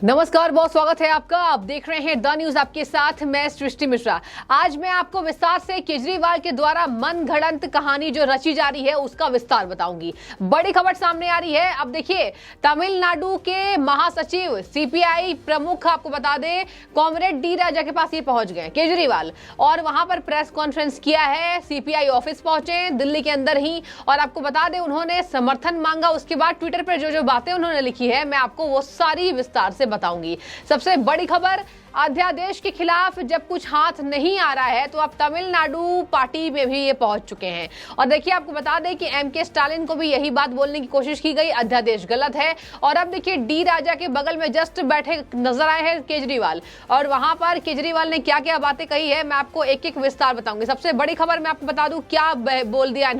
नमस्कार, बहुत स्वागत है आपका। आप देख रहे हैं द न्यूज, आपके साथ मैं सृष्टि मिश्रा। आज मैं आपको विस्तार से केजरीवाल के द्वारा मनगढ़ंत कहानी जो रची जा रही है उसका विस्तार बताऊंगी। बड़ी खबर सामने आ रही है। अब देखिए, तमिलनाडु के महासचिव सीपीआई प्रमुख, आपको बता दें, कॉमरेड डी राजा के पास ये पहुंच गए केजरीवाल, और वहां पर प्रेस कॉन्फ्रेंस किया है। सीपीआई ऑफिस पहुंचे दिल्ली के अंदर ही, और आपको बता दें उन्होंने समर्थन मांगा। उसके बाद ट्विटर पर जो जो बातें उन्होंने लिखी है मैं आपको वो सारी विस्तार से बताऊंगी। सबसे बड़ी खबर, अध्यादेश के खिलाफ जब कुछ हाथ नहीं आ रहा है तो अब तमिलनाडु पार्टी में भी ये पहुंच चुके हैं। और देखिए, आपको बता दें कि एमके स्टालिन को भी यही बात बोलने की कोशिश की गई, अध्यादेश गलत है। और अब देखिए, डी राजा के बगल में जस्ट बैठे नजर आए हैं केजरीवाल, और वहां पर केजरीवाल ने क्या क्या बातें कही है मैं आपको एक एक विस्तार बताऊंगी। सबसे बड़ी खबर मैं आपको बता दूं क्या बोल दिया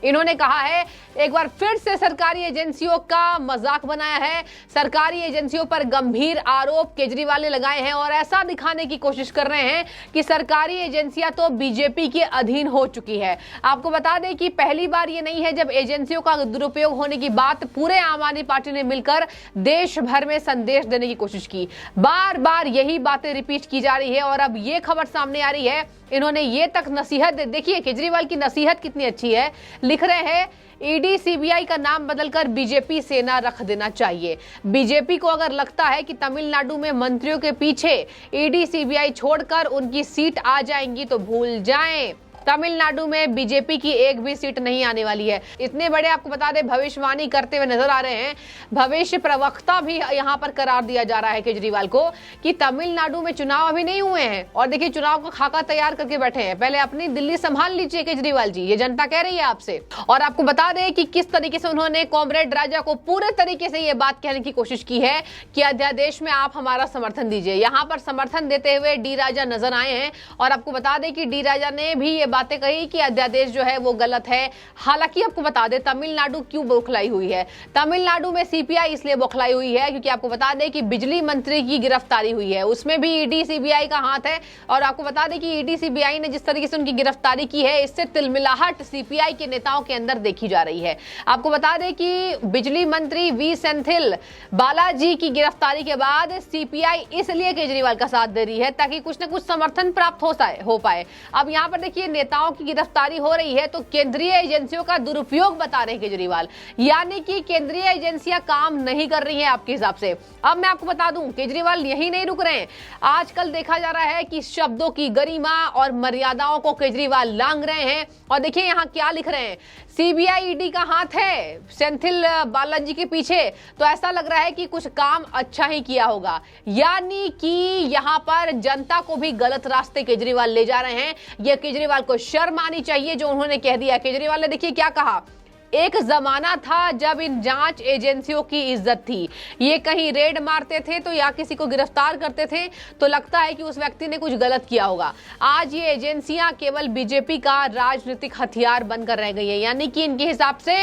इन्होंने कहा है, एक बार फिर से सरकारी एजेंसियों का मजाक बनाया है। सरकारी एजेंसियों पर गंभीर आरोप केजरीवाल ने लगाए हैं और ऐसा दिखाने की कोशिश कर रहे हैं कि सरकारी एजेंसियां तो बीजेपी के अधीन हो चुकी है। आपको बता दें कि पहली बार ये नहीं है जब एजेंसियों का दुरुपयोग होने की बात पूरे आम आदमी पार्टी ने मिलकर देश भर में संदेश देने की कोशिश की। बार बार यही बातें रिपीट की जा रही है और अब ये खबर सामने आ रही है, इन्होंने ये तक नसीहत, देखिए केजरीवाल की नसीहत कितनी अच्छी है। लिख रहे हैं, ईडी सीबीआई का नाम बदलकर बीजेपी सेना रख देना चाहिए। बीजेपी को अगर लगता है कि तमिलनाडु में मंत्रियों के पीछे ईडी सीबीआई छोड़कर उनकी सीट आ जाएंगी तो भूल जाएं, तमिलनाडु में बीजेपी की एक भी सीट नहीं आने वाली है। इतने बड़े, आपको बता दें, भविष्यवाणी करते हुए नजर आ रहे हैं। भविष्य प्रवक्ता भी यहां पर करार दिया जा रहा है केजरीवाल को कि तमिलनाडु में चुनाव अभी नहीं हुए हैं और देखिए चुनाव का खाका तैयार करके बैठे हैं। पहले अपनी दिल्ली संभाल लीजिए केजरीवाल जी, ये जनता कह रही है आपसे। और आपको बता दें कि किस तरीके से उन्होंने कॉमरेड राजा को पूरे तरीके से ये बात कहने की कोशिश की है कि अध्यादेश में आप हमारा समर्थन दीजिए। यहां पर समर्थन देते हुए डी राजा नजर आए हैं और आपको बता दें कि डी राजा ने भी ये बातें कही कि अध्यादेश जो है वो गलत है। हालांकि आपको बता दें तमिलनाडु क्यों बौखलाई हुई है। तमिलनाडु में सीपीआई इसलिए बौखलाई हुई है क्योंकि आपको बता दें कि बिजली मंत्री की गिरफ्तारी हुई है, उसमें भी ईडी सीबीआई का हाथ है। और आपको बता दें कि ईडी सीबीआई ने जिस तरीके से उनकी गिरफ्तारी की है, इससे तिलमिलाहट सीपीआई के नेताओं के अंदर देखी जा रही है। आपको बता दें कि बिजली मंत्री वी सेंथिल बालाजी की गिरफ्तारी के बाद सीपीआई इसलिए केजरीवाल का साथ दे रही है ताकि कुछ न कुछ समर्थन प्राप्त हो पाए। अब यहाँ पर देखिए, नेताओं की गिरफ्तारी हो रही है तो केंद्रीय एजेंसियों का दुरुपयोग बता रहे हैं केजरीवाल, यानी कि केंद्रीय एजेंसियां काम नहीं कर रही हैं आपके हिसाब से। अब मैं आपको बता दूं, केजरीवाल यही नहीं रुक रहे हैं। आजकल देखा जा रहा है कि शब्दों की गरिमा और मर्यादाओं को केजरीवाल लांघ रहे हैं। और देखिए यहाँ क्या लिख रहे हैं, सीबीआई ईडी का हाथ है सेंथिल बालाजी के पीछे, तो ऐसा लग रहा है कि कुछ काम अच्छा ही किया होगा, यानी कि यहाँ पर जनता को भी गलत रास्ते केजरीवाल ले जा रहे हैं। यह केजरीवाल को शर्म आनी चाहिए जो उन्होंने कह दिया। केजरीवाल ने देखिए क्या कहा, एक जमाना था जब इन जांच एजेंसियों की इज्जत थी, ये कहीं रेड मारते थे तो या किसी को गिरफ्तार करते थे तो लगता है कि उस व्यक्ति ने कुछ गलत किया होगा। आज ये एजेंसियां केवल बीजेपी का राजनीतिक हथियार बनकर रह गई है, यानी कि इनके हिसाब से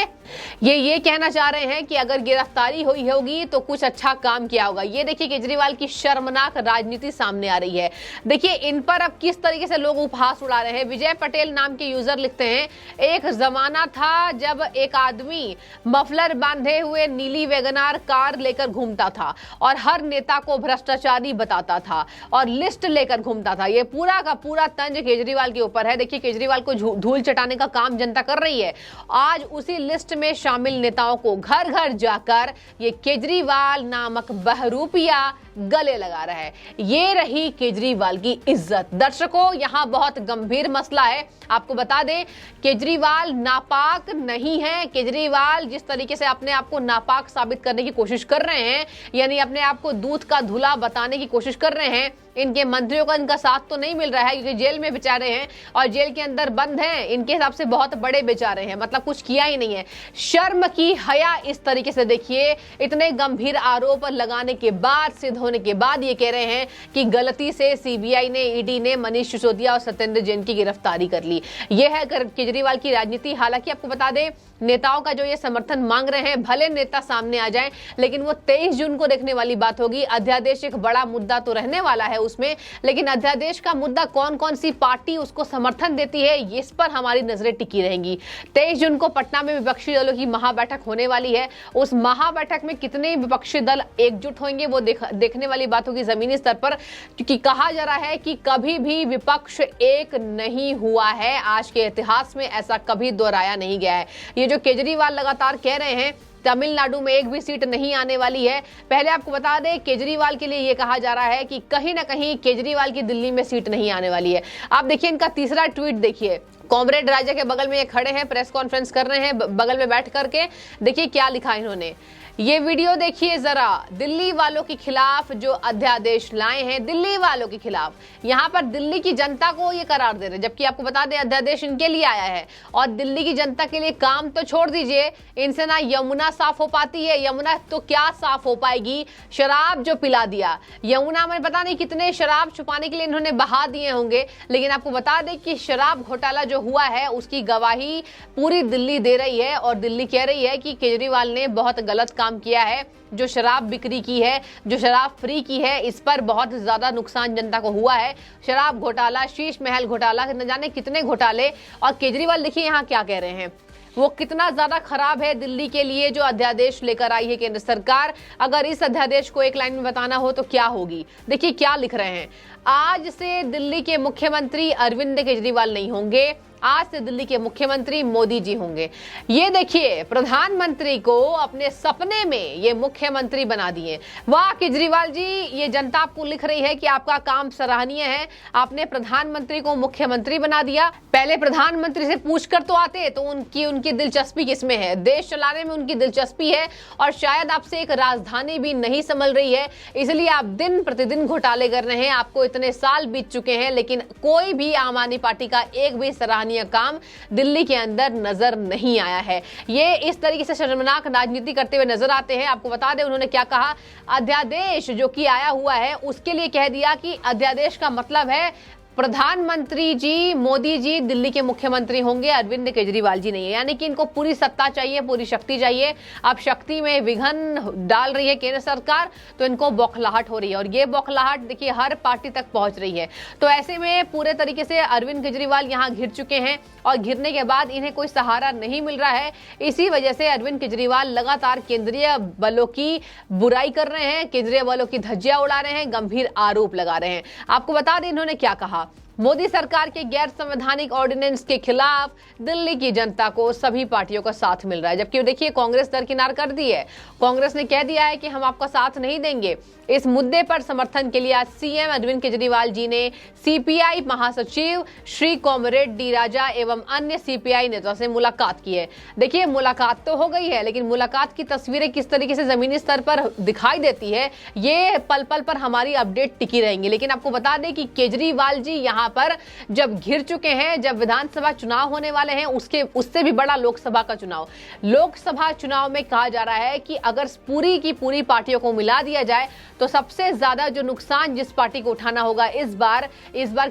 ये कहना चाह रहे हैं कि अगर गिरफ्तारी हुई होगी तो कुछ अच्छा काम किया होगा। ये देखिए केजरीवाल की शर्मनाक राजनीति सामने आ रही है। देखिए इन पर अब किस तरीके से लोग उपहास उड़ा रहे हैं। विजय पटेल नाम के यूजर लिखते हैं, एक जमाना था जब एक आदमी मफलर बांधे हुए नीली वैगनार कार लेकर घूमता था और हर नेता को भ्रष्टाचारी बताता था और लिस्ट लेकर घूमता था। ये पूरा का पूरा तंज केजरीवाल के ऊपर है। देखिए केजरीवाल को धूल चटाने का काम जनता कर रही है। आज उसी लिस्ट में शामिल नेताओं को घर घर जाकर ये केजरीवाल नामक बहरूपिया गले लगा रहा है। ये रही केजरीवाल की इज्जत। दर्शकों, यहां बहुत गंभीर मसला है। आपको बता दें, केजरीवाल नापाक नहीं है। केजरीवाल जिस तरीके से अपने आप को नापाक साबित करने की कोशिश कर रहे हैं, यानी अपने आप को दूध का धुला बताने की कोशिश कर रहे हैं, इनके मंत्रियों का इनका साथ तो नहीं मिल रहा है क्योंकि जेल में बेचारे हैं और जेल के अंदर बंद हैं। इनके हिसाब से बहुत बड़े बेचारे हैं, मतलब कुछ किया ही नहीं है। शर्म की हया इस तरीके से देखिए, इतने गंभीर आरोप लगाने के बाद, सिद्ध होने के बाद ये कह रहे हैं कि गलती से सीबीआई ने, ईडी ने मनीष सिसोदिया और सत्येंद्र जैन की गिरफ्तारी कर ली। यह है केजरीवाल की राजनीति। हालांकि आपको बता दें, नेताओं का जो ये समर्थन मांग रहे हैं, भले नेता सामने आ जाएं, लेकिन वो 23 जून को देखने वाली बात होगी। अध्यादेश एक बड़ा मुद्दा तो रहने वाला है, उसमें, लेकिन अध्यादेश का मुद्दा कौन कौन सी पार्टी उसको समर्थन देती है इस पर हमारी नजरें टिकी रहेंगी। 23 जून को पटना में विपक्षी दलों की महाबैठक होने वाली है। उस महाबैठक में कितने विपक्षी दल एकजुट होंगे वो देखने वाली बात होगी जमीनी स्तर पर, क्योंकि कहा जा रहा है कि कभी भी विपक्ष एक नहीं हुआ है। आज के इतिहास में ऐसा कभी दोहराया नहीं गया है। ये जो केजरीवाल लगातार कह रहे हैं तमिलनाडु में एक भी सीट नहीं आने वाली है, पहले आपको बता दें केजरीवाल के लिए ये कहा जा रहा है कि कहीं ना कहीं केजरीवाल की दिल्ली में सीट नहीं आने वाली है। आप देखिए इनका तीसरा ट्वीट देखिए, कॉमरेड राजा के बगल में ये खड़े हैं, प्रेस कॉन्फ्रेंस कर रहे हैं बगल में बैठ करके। देखिए क्या लिखा इन्होंने, ये वीडियो देखिए जरा। दिल्ली वालों के खिलाफ जो अध्यादेश लाए हैं, दिल्ली वालों के खिलाफ, यहाँ पर दिल्ली की जनता को ये करार दे रहे हैं, जबकि आपको बता दें अध्यादेश इनके लिए आया है। और दिल्ली की जनता के लिए काम तो छोड़ दीजिए, इनसे ना यमुना साफ हो पाती है। यमुना तो क्या साफ हो पाएगी, शराब जो पिला दिया यमुना में, पता नहीं कितने शराब छुपाने के लिए इन्होंने बहा दिए होंगे। लेकिन आपको बता दें कि शराब घोटाला जो हुआ है उसकी गवाही पूरी दिल्ली दे रही है, और दिल्ली कह रही है कि केजरीवाल ने बहुत गलत काम किया है। जो शराब बिक्री की है, जो शराब फ्री की है, इस पर बहुत ज्यादा नुकसान जनता को हुआ है। शराब घोटाला, शीश महल घोटाला, न जाने कितने घोटाले। और केजरीवाल देखिए यहाँ क्या कह रहे हैं, वो कितना ज्यादा खराब है दिल्ली के लिए जो अध्यादेश लेकर आई है केंद्र सरकार। अगर इस अध्यादेश को एक लाइन में बताना हो तो क्या होगी, देखिए क्या लिख रहे हैं। आज से दिल्ली के मुख्यमंत्री अरविंद केजरीवाल नहीं होंगे, आज से दिल्ली के मुख्यमंत्री मोदी जी होंगे। ये देखिए प्रधानमंत्री को अपने सपने में ये मुख्यमंत्री बना दिए। वाह केजरीवाल जी, ये जनता आपको लिख रही है कि आपका काम सराहनीय है, आपने प्रधानमंत्री को मुख्यमंत्री बना दिया। पहले प्रधानमंत्री से पूछकर तो आते, तो उनकी दिलचस्पी किसमें है, देश चलाने में उनकी दिलचस्पी है, और शायद आपसे एक राजधानी भी नहीं संभल रही है, इसलिए आप दिन प्रतिदिन घोटाले कर रहे हैं। आपको इतने साल बीत चुके हैं, लेकिन कोई भी आम आदमी पार्टी का एक भी सराहनीय काम दिल्ली के अंदर नजर नहीं आया है। ये इस तरीके से शर्मनाक राजनीति करते हुए नजर आते हैं। आपको बता दें उन्होंने क्या कहा, अध्यादेश जो कि आया हुआ है उसके लिए कह दिया कि अध्यादेश का मतलब है प्रधानमंत्री जी मोदी जी दिल्ली के मुख्यमंत्री होंगे, अरविंद केजरीवाल जी नहीं है। यानी कि इनको पूरी सत्ता चाहिए, पूरी शक्ति चाहिए। अब शक्ति में विघन डाल रही है केंद्र सरकार, तो इनको बौखलाहट हो रही है, और ये बौखलाहट देखिए हर पार्टी तक पहुंच रही है। तो ऐसे में पूरे तरीके से अरविंद केजरीवाल यहाँ घिर चुके हैं, और घिरने के बाद इन्हें कोई सहारा नहीं मिल रहा है। इसी वजह से अरविंद केजरीवाल लगातार केंद्रीय बलों की बुराई कर रहे हैं, केंद्रीय बलों की धज्जियां उड़ा रहे हैं, गंभीर आरोप लगा रहे हैं। आपको बता दें इन्होंने क्या कहा, मोदी सरकार के गैर संवैधानिक ऑर्डिनेंस के खिलाफ दिल्ली की जनता को सभी पार्टियों का साथ मिल रहा है। जबकि देखिए कांग्रेस दरकिनार कर दी है, कांग्रेस ने कह दिया है कि हम आपका साथ नहीं देंगे। इस मुद्दे पर समर्थन के लिए आज सीएम अरविंद केजरीवाल जी ने सीपीआई महासचिव श्री कॉमरेड डी राजा एवं अन्य सीपीआई नेताओं से मुलाकात की है। देखिए मुलाकात तो हो गई है, लेकिन मुलाकात की तस्वीरें किस तरीके से जमीनी स्तर पर दिखाई देती है, ये पल पल पर हमारी अपडेट टिकी रहेंगी। लेकिन आपको बता दें कि केजरीवाल जी यहाँ पर जब घिर चुके हैं, जब विधानसभा चुनाव होने वाले हैं, उससे भी बड़ा लोकसभा का चुनाव, लोकसभा चुनाव में कहा जा रहा है कि अगर पूरी की पूरी पार्टियों को मिला दिया जाए तो सबसे ज्यादा जो नुकसान जिस पार्टी को उठाना होगा इस बार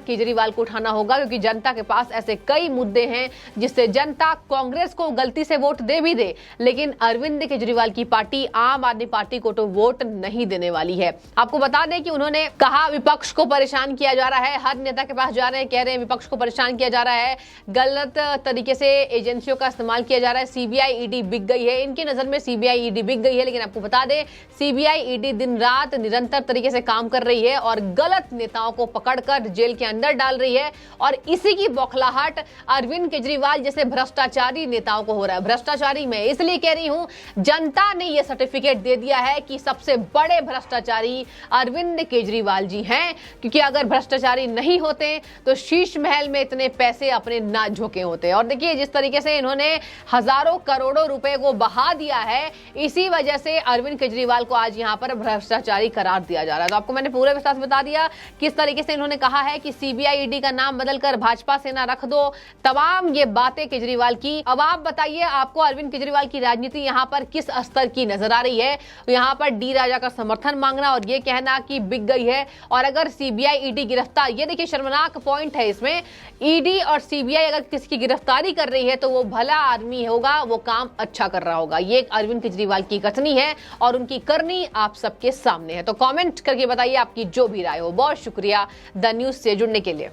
केजरीवाल को उठाना होगा, क्योंकि जनता के पास ऐसे कई मुद्दे हैं जिससे जनता कांग्रेस को गलती से वोट दे भी दे, लेकिन अरविंद केजरीवाल की पार्टी आम आदमी पार्टी को तो वोट नहीं देने वाली है। आपको बता दें कि उन्होंने कहा विपक्ष को परेशान किया जा रहा है, हर नेता के पास जा रहे हैं, कह रहे हैं विपक्ष को परेशान किया जा रहा है, गलत तरीके से एजेंसियों का इस्तेमाल किया जा रहा है, सीबीआई ईडी बिक गई है, इनकी नजर में सीबीआई ईडी बिक गई है। लेकिन आपको बता दें सीबीआई ईडी दिन रात निरंतर तरीके से काम कर रही है और गलत नेताओं को पकड़कर जेल के अंदर डाल रही है, और इसी की बौखलाहट अरविंद केजरीवाल जैसे भ्रष्टाचारी नेताओं को हो रहा है। भ्रष्टाचारी मैं इसलिए कह रही हूं, जनता ने यह सर्टिफिकेट दे दिया है कि सबसे बड़े भ्रष्टाचारी अरविंद केजरीवाल जी हैं, क्योंकि अगर भ्रष्टाचारी नहीं होते तो शीश महल में इतने पैसे अपने ना झोंके होते। और देखिए जिस तरीके से इन्होंने हजारों करोड़ों रुपए को बहा दिया है, इसी वजह से अरविंद केजरीवाल को आज यहां पर भ्रष्टाचारी करार दिया जा रहा है। तो आपको मैंने पूरे विस्तार से बता दिया किस तरीके से इन्होंने कहा है कि सीबीआई ईडी का नाम बदलकर भाजपा सेना रख दो, तमाम ये बातें केजरीवाल की। अब आप बताइए आपको अरविंद केजरीवाल की राजनीति यहां पर किस स्तर की नजर आ रही है। यहां पर डी राजा का समर्थन मांगना और ये कहना कि बिक गई है, और अगर सीबीआई ईडी गिरफ्तार, ये देखिए शर्मनाक खतरनाक पॉइंट है इसमें, ईडी और सीबीआई अगर किसी की गिरफ्तारी कर रही है तो वो भला आदमी होगा, वो काम अच्छा कर रहा होगा। ये अरविंद केजरीवाल की कथनी है और उनकी करनी आप सबके सामने है। तो कमेंट करके बताइए आपकी जो भी राय हो। बहुत शुक्रिया द न्यूज से जुड़ने के लिए।